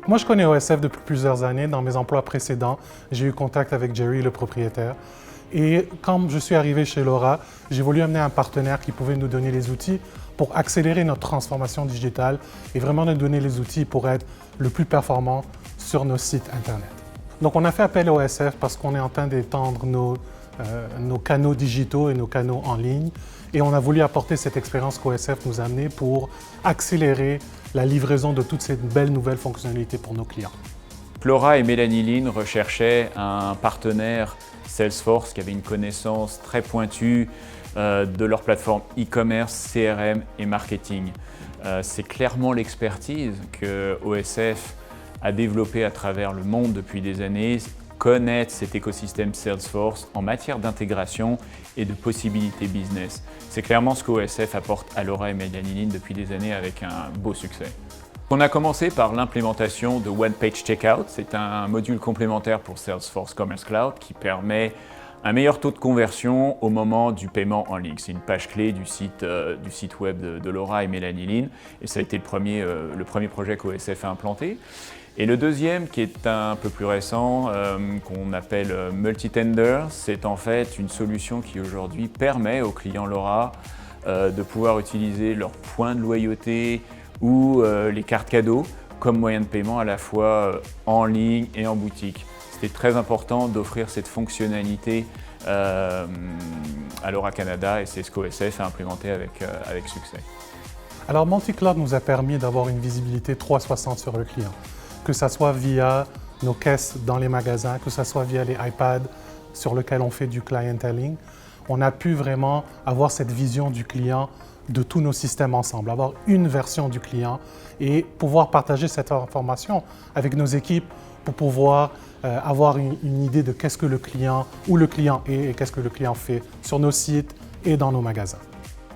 Moi, je connais OSF depuis plusieurs années. Dans mes emplois précédents, j'ai eu contact avec Jerry, le propriétaire. Et quand je suis arrivé chez Laura, j'ai voulu amener un partenaire qui pouvait nous donner les outils pour accélérer notre transformation digitale et vraiment nous donner les outils pour être le plus performant sur nos sites Internet. Donc, on a fait appel au OSF parce qu'on est en train d'étendre nos canaux digitaux et nos canaux en ligne. Et on a voulu apporter cette expérience qu'OSF nous a amenée pour accélérer la livraison de toutes ces belles nouvelles fonctionnalités pour nos clients. Laura et Mélanie Lin recherchaient un partenaire Salesforce qui avait une connaissance très pointue de leur plateforme e-commerce, CRM et marketing. C'est clairement l'expertise que OSF a développée à travers le monde depuis des années, connaître cet écosystème Salesforce en matière d'intégration et de possibilités business. C'est clairement ce qu'OSF apporte à Laura et Mélanie Lin depuis des années avec un beau succès. On a commencé par l'implémentation de One Page Checkout. C'est un module complémentaire pour Salesforce Commerce Cloud qui permet un meilleur taux de conversion au moment du paiement en ligne. C'est une page clé du site web de Laura et Mélanie Lin et ça a été le premier projet qu'OSF a implanté. Et le deuxième, qui est un peu plus récent, qu'on appelle Multitender, c'est en fait une solution qui aujourd'hui permet aux clients Laura de pouvoir utiliser leurs points de loyauté ou les cartes cadeaux comme moyen de paiement à la fois en ligne et en boutique. C'était très important d'offrir cette fonctionnalité à Laura Canada et c'est ce qu'OSF a implémenté avec succès. Alors, Multicloud nous a permis d'avoir une visibilité 360 sur le client, que ce soit via nos caisses dans les magasins, que ce soit via les iPads sur lesquels on fait du clienteling. On a pu vraiment avoir cette vision du client de tous nos systèmes ensemble, avoir une version du client et pouvoir partager cette information avec nos équipes pour pouvoir avoir une idée de qu'est-ce que le client, où le client est et qu'est-ce que le client fait sur nos sites et dans nos magasins.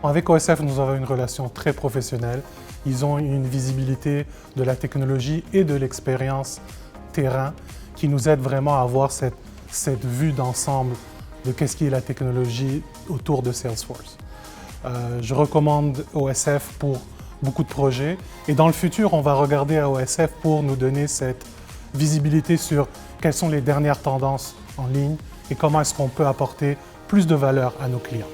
Avec OSF, nous avons une relation très professionnelle. Ils ont une visibilité de la technologie et de l'expérience terrain qui nous aide vraiment à avoir cette vue d'ensemble de qu'est-ce qui est la technologie autour de Salesforce. Je recommande OSF pour beaucoup de projets et dans le futur, on va regarder à OSF pour nous donner cette visibilité sur quelles sont les dernières tendances en ligne et comment est-ce qu'on peut apporter plus de valeur à nos clients.